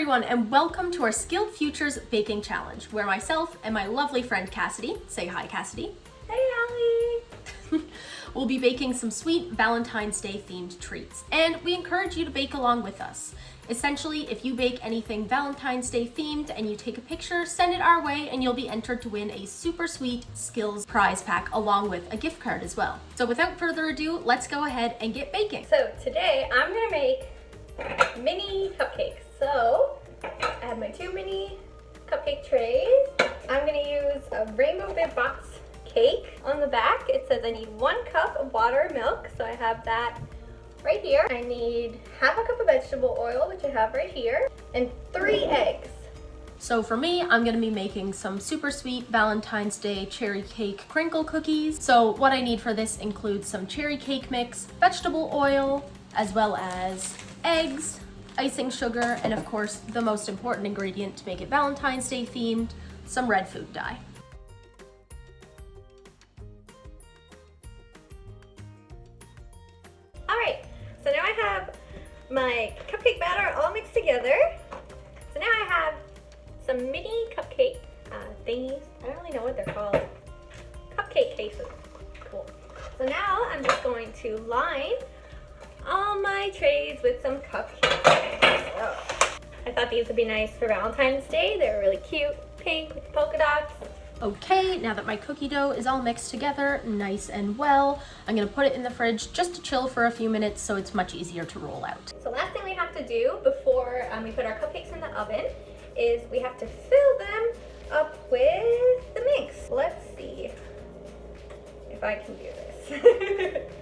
everyone, and welcome to our Skilled Futures Baking Challenge, where myself and my lovely friend Cassidy, say hi Cassidy. Hey Ally! We'll be baking some sweet Valentine's Day themed treats, and we encourage you to bake along with us. Essentially, if you bake anything Valentine's Day themed and you take a picture, send it our way and you'll be entered to win a super sweet Skills prize pack along with a gift card as well. So without further ado, let's go ahead and get baking. So today I'm gonna make mini cupcakes. So I have my 2 mini cupcake trays. I'm gonna use a rainbow bib box cake. On the back it says I need 1 cup of water and milk, so I have that right here. I need half a cup of vegetable oil, which I have right here, and 3 eggs. So for me, I'm gonna be making some super sweet Valentine's Day cherry cake crinkle cookies. So what I need for this includes some cherry cake mix, vegetable oil, as well as eggs, icing sugar, and of course, the most important ingredient to make it Valentine's Day themed, some red food dye. All right, so now I have my cupcake batter all mixed together. So now I have some mini cupcake thingies. I don't really know what they're called. Cupcake cases. Cool. So now I'm just going to line all my trays with some cupcakes. Oh. I thought these would be nice for Valentine's Day. They're really cute, pink with polka dots. Okay, now that my cookie dough is all mixed together, nice and well, I'm gonna put it in the fridge just to chill for a few minutes so it's much easier to roll out. So last thing we have to do before we put our cupcakes in the oven is we have to fill them up with the mix. Let's see if I can do this.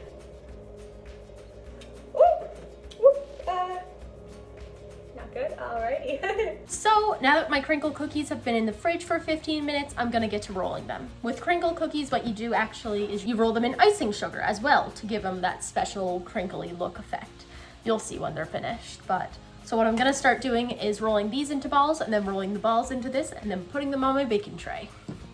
Not good, alrighty. So now that my crinkle cookies have been in the fridge for 15 minutes, I'm gonna get to rolling them. With crinkle cookies, what you do actually is you roll them in icing sugar as well to give them that special crinkly look effect. You'll see when they're finished, so what I'm gonna start doing is rolling these into balls and then rolling the balls into this and then putting them on my baking tray.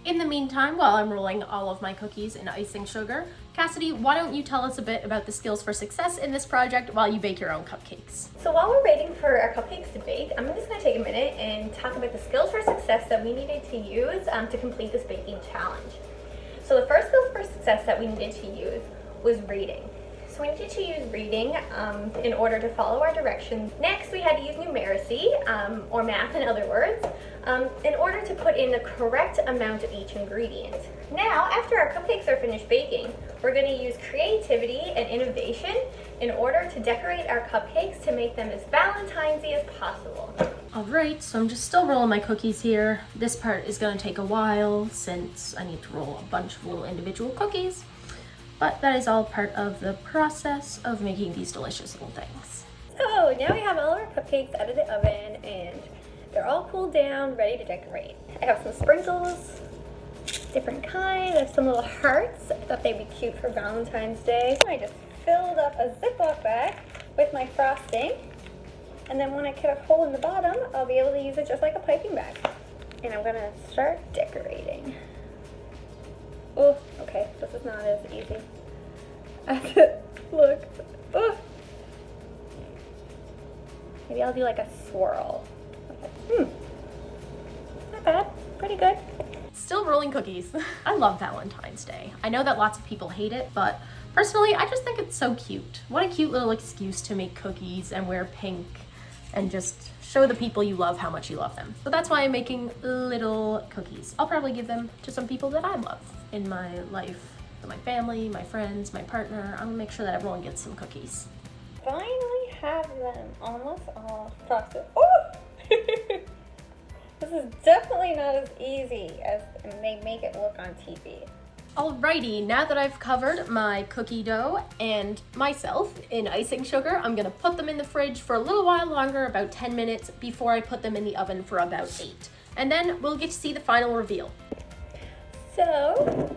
In the meantime, while I'm rolling all of my cookies in icing sugar, Cassidy, why don't you tell us a bit about the skills for success in this project while you bake your own cupcakes? So while we're waiting for our cupcakes to bake, I'm just gonna take a minute and talk about the skills for success that we needed to use to complete this baking challenge. So the first skill for success that we needed to use was reading. So we needed to use reading in order to follow our directions. Next, we had to use numeracy, or math in other words, in order to put in the correct amount of each ingredient. Now, after our cupcakes are finished baking, we're going to use creativity and innovation in order to decorate our cupcakes to make them as Valentine's-y as possible. All right, so I'm just still rolling my cookies here. This part is going to take a while since I need to roll a bunch of little individual cookies. But that is all part of the process of making these delicious little things. So now we have all our cupcakes out of the oven and they're all cooled down, ready to decorate. I have some sprinkles, different kinds. I have some little hearts. I thought they'd be cute for Valentine's Day. I just filled up a Ziploc bag with my frosting. And then when I cut a hole in the bottom, I'll be able to use it just like a piping bag. And I'm gonna start decorating. Oh, okay, this is not as easy as it looks. Oh. Maybe I'll do like a swirl. Not bad, pretty good. Still rolling cookies. I love Valentine's Day. I know that lots of people hate it, but personally, I just think it's so cute. What a cute little excuse to make cookies and wear pink and just show the people you love how much you love them. So that's why I'm making little cookies. I'll probably give them to some people that I love in my life, my family, my friends, my partner. I'm gonna make sure that everyone gets some cookies. Finally have them almost all frosted. Oh! This is definitely not as easy as they make it look on TV. Alrighty, now that I've covered my cookie dough and myself in icing sugar, I'm gonna put them in the fridge for a little while longer, about 10 minutes, before I put them in the oven for about 8. And then we'll get to see the final reveal. So,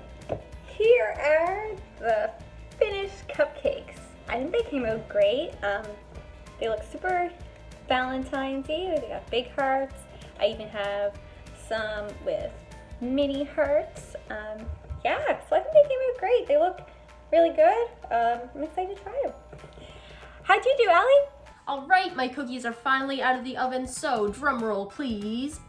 here are the finished cupcakes. I think they came out great. They look super Valentine's-y. They got big hearts. I even have some with mini hearts. Yeah, so I think they came out great. They look really good. I'm excited to try them. How'd you do, Ally? All right, my cookies are finally out of the oven, so drum roll, please.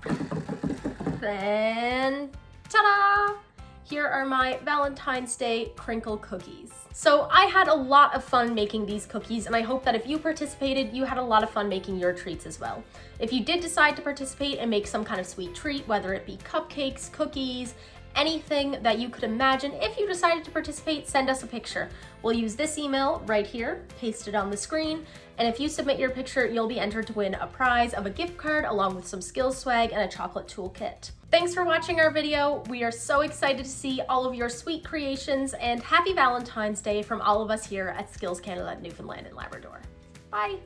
And ta-da! Here are my Valentine's Day Crinkle cookies. So I had a lot of fun making these cookies, and I hope that if you participated, you had a lot of fun making your treats as well. If you did decide to participate and make some kind of sweet treat, whether it be cupcakes, cookies, anything that you could imagine, if you decided to participate, send us a picture. We'll use this email right here, paste it on the screen, and if you submit your picture, you'll be entered to win a prize of a gift card along with some skills swag and a chocolate toolkit. Thanks for watching our video. We are so excited to see all of your sweet creations, and happy Valentine's Day from all of us here at Skills Canada, Newfoundland and Labrador. Bye.